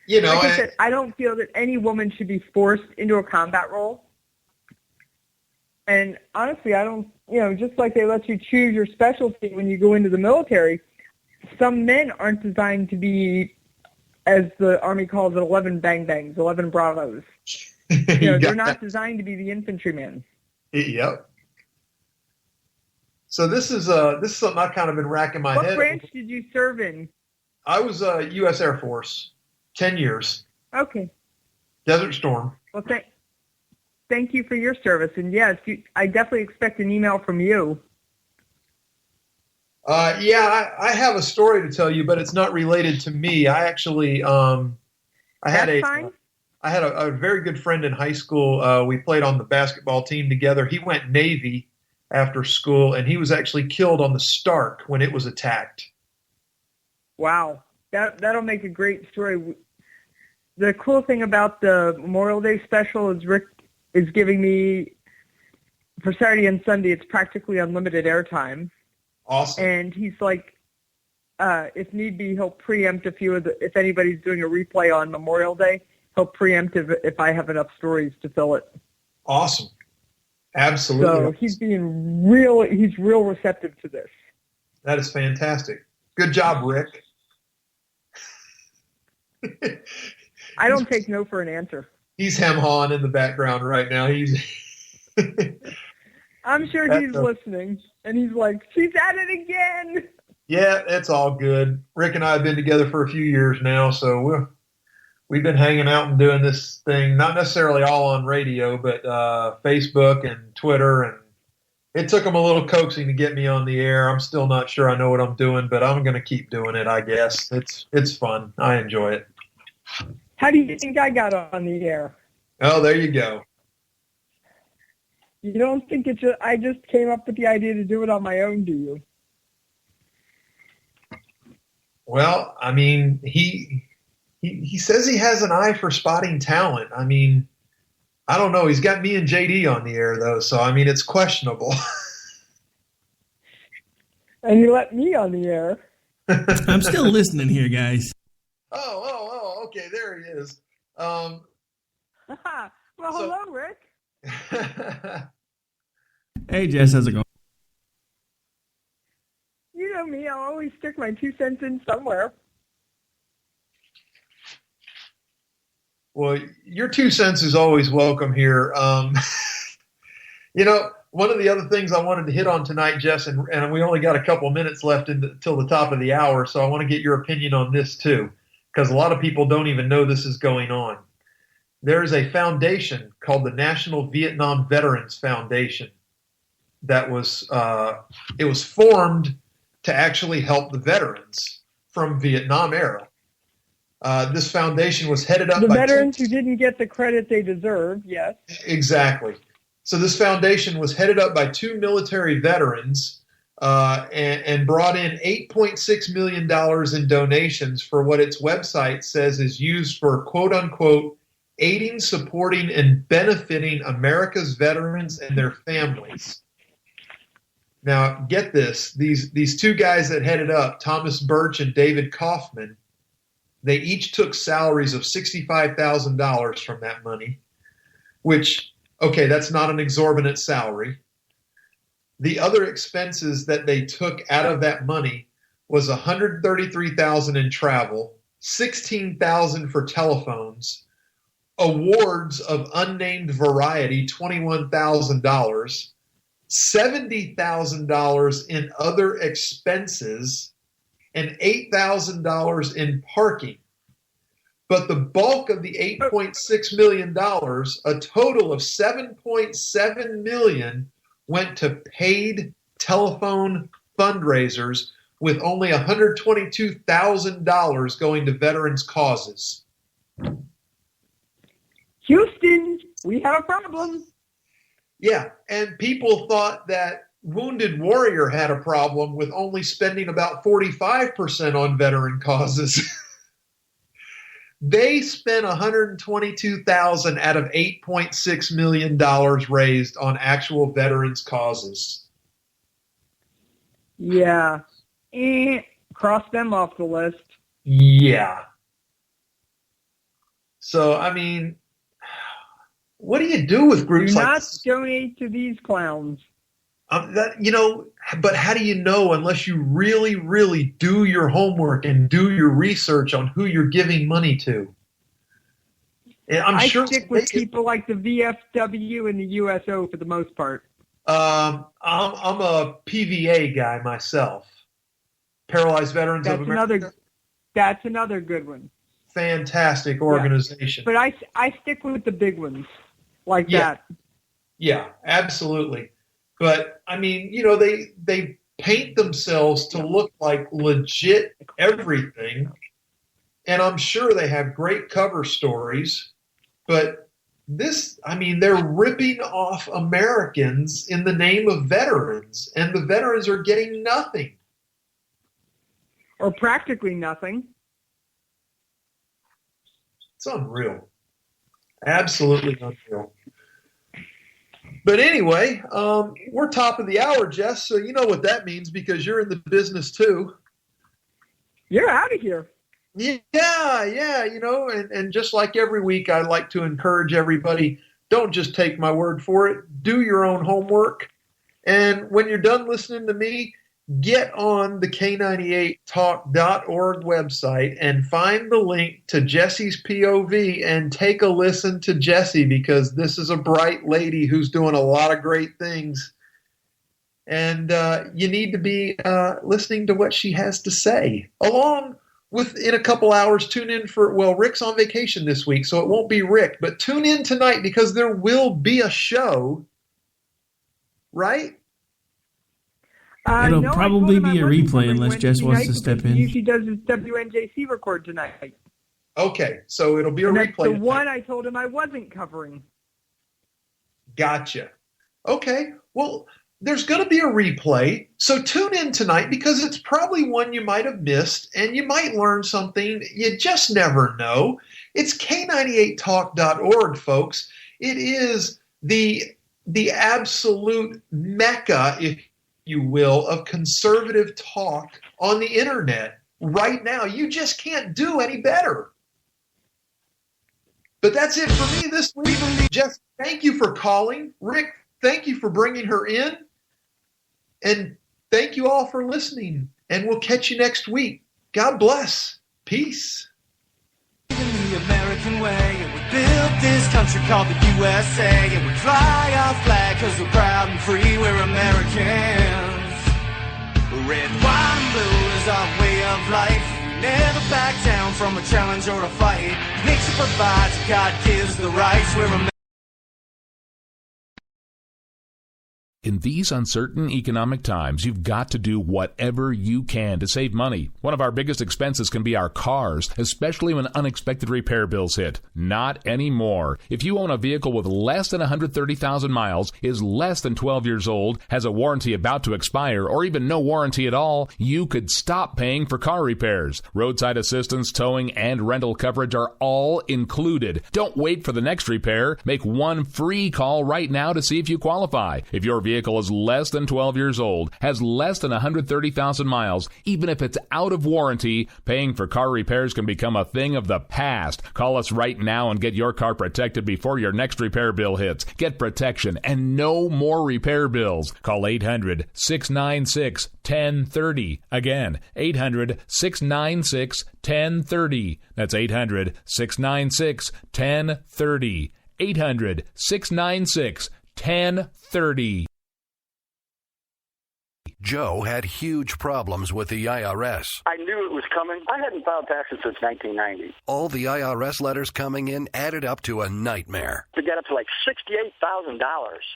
Like I said, I don't feel that any woman should be forced into a combat role. And honestly, I don't, just like they let you choose your specialty when you go into the military, some men aren't designed to be, as the Army calls it, 11 bang-bangs, 11 bravos. They're not designed to be the infantryman. Yep. So this is something I've kind of been racking my head. What branch did you serve in? I was U.S. Air Force, 10 years. Okay. Desert Storm. Well, thank you for your service. And yes, I definitely expect an email from you. I have a story to tell you, but it's not related to me. I actually, I had a very good friend in high school. We played on the basketball team together. He went Navy after school, and he was actually killed on the Stark when it was attacked. Wow. That'll make a great story. The cool thing about the Memorial Day special is Rick is giving me, for Saturday and Sunday, it's practically unlimited airtime. Awesome. And he's like, if need be, he'll preempt a few of if anybody's doing a replay on Memorial Day, he'll preempt if I have enough stories to fill it. Awesome. Absolutely. So he's real receptive to this. That is fantastic. Good job, Rick. I don't take no for an answer. He's hem-hawing in the background right now. I'm sure he's listening, and he's like, she's at it again. Yeah, it's all good. Rick and I have been together for a few years now, so we've been hanging out and doing this thing, not necessarily all on radio, but Facebook and Twitter, and it took him a little coaxing to get me on the air. I'm still not sure I know what I'm doing, but I'm going to keep doing it, I guess. It's fun. I enjoy it. How do you think I got on the air? Oh, there you go. You don't think I just came up with the idea to do it on my own, do you? Well, I mean, he says he has an eye for spotting talent. I mean, I don't know. He's got me and JD on the air, though, so, I mean, it's questionable. And you let me on the air. I'm still listening here, guys. Oh, okay, there he is. Well, hello, Rick. Hey, Jess, how's it going? You know me, I'll always stick my 2 cents in somewhere. Well, your 2 cents is always welcome here. You know, one of the other things I wanted to hit on tonight, Jess, and we only got a couple minutes left till the top of the hour, so I want to get your opinion on this too, because a lot of people don't even know this is going on. There is a foundation called the National Vietnam Veterans Foundation that was formed to actually help the veterans from Vietnam era. This foundation was headed up by veterans who didn't get the credit they deserve, yes. Exactly. So this foundation was headed up by 2 military veterans and brought in $8.6 million in donations for what its website says is used for, quote unquote, aiding, supporting, and benefiting America's veterans and their families. Now, get this. These 2 guys that headed up, Thomas Birch and David Kaufman, they each took salaries of $65,000 from that money, which, okay, that's not an exorbitant salary. The other expenses that they took out of that money was $133,000 in travel, $16,000 for telephones, awards of unnamed variety, $21,000, $70,000 in other expenses, and $8,000 in parking. But the bulk of the $8.6 million, a total of $7.7 million, went to paid telephone fundraisers, with only $122,000 going to veterans' causes. Houston, we have a problem. Yeah, and people thought that Wounded Warrior had a problem with only spending about 45% on veteran causes. They spent $122,000 out of $8.6 million raised on actual veterans' causes. Yeah. Cross them off the list. Yeah. So, I mean, what do you do with groups do like not donate to these clowns. But how do you know unless you really, really do your homework and do your research on who you're giving money to? And I stick with people like the VFW and the USO for the most part. I'm a PVA guy myself. Paralyzed Veterans of America. That's another good one. Fantastic organization. Yeah. But I stick with the big ones like that. Yeah, absolutely. But, I mean, they paint themselves to look like legit everything. And I'm sure they have great cover stories. But they're ripping off Americans in the name of veterans. And the veterans are getting nothing. Or practically nothing. It's unreal. Absolutely unreal. But anyway, we're top of the hour, Jess, so you know what that means because you're in the business too. You're out of here. Yeah, and just like every week, I like to encourage everybody, don't just take my word for it. Do your own homework. And when you're done listening to me, get on the K98talk.org website and find the link to Jesse's POV and take a listen to Jessie because this is a bright lady who's doing a lot of great things. And you need to be listening to what she has to say. Along with, in a couple hours, tune in for, Rick's on vacation this week, so it won't be Rick. But tune in tonight because there will be a show, right? It'll probably be a replay unless Jess wants to step in. She does his WNJC record tonight. Okay, so it'll be a and that's replay. the one I told him I wasn't covering. Gotcha. Okay, well, there's going to be a replay, so tune in tonight because it's probably one you might have missed, and you might learn something. You just never know. It's K98talk.org, folks. It is the absolute mecca, if you will, of conservative talk on the internet right now. You just can't do any better. But that's it for me this week. Jeff, thank you for calling. Rick, thank you for bringing her in. And thank you all for listening. And we'll catch you next week. God bless. Peace. In the American way, and we built this country called the USA, and we fly our flag because we're proud and free, we're Americans. Red, white, and blue is our way of life. We never back down from a challenge or a fight. Nature provides, God gives the rights, we're Americans. In these uncertain economic times, you've got to do whatever you can to save money. One of our biggest expenses can be our cars, especially when unexpected repair bills hit. Not anymore. If you own a vehicle with less than 130,000 miles, is less than 12 years old, has a warranty about to expire, or even no warranty at all, you could stop paying for car repairs. Roadside assistance, towing, and rental coverage are all included. Don't wait for the next repair. Make one free call right now to see if you qualify. If your vehicle is less than 12 years old, has less than 130,000 miles, even if it's out of warranty, paying for car repairs can become a thing of the past. Call us right now and get your car protected before your next repair bill hits. Get protection and no more repair bills. Call 800-696-1030. Again, 800-696-1030. That's 800-696-1030. 800-696-1030. Joe had huge problems with the IRS. I knew it was coming. I hadn't filed taxes since 1990. All the IRS letters coming in added up to a nightmare. It got up to like $68,000.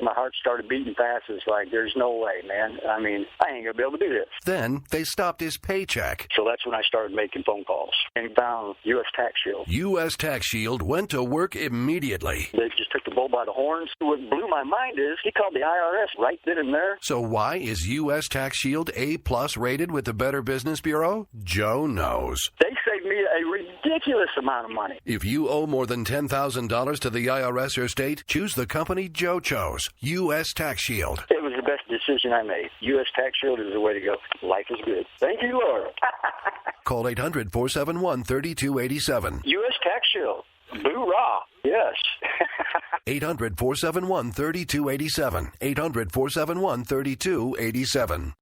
My heart started beating fast. It's like, there's no way, man. I mean, I ain't going to be able to do this. Then they stopped his paycheck. So that's when I started making phone calls and found U.S. Tax Shield. U.S. Tax Shield went to work immediately. They just took the bull by the horns. What blew my mind is he called the IRS right then and there. So why is U.S. Tax Shield A+ rated with the Better Business Bureau? Joe knows. They saved me a ridiculous amount of money. If you owe more than $10,000 to the IRS or state, choose the company Joe chose, U.S. Tax Shield. It was the best decision I made. U.S. Tax Shield is the way to go. Life is good. Thank you, Lord. Call 800-471-3287. U.S. Tax Shield. Boo-rah. Yes. 800-471-3287. 800-471-3287.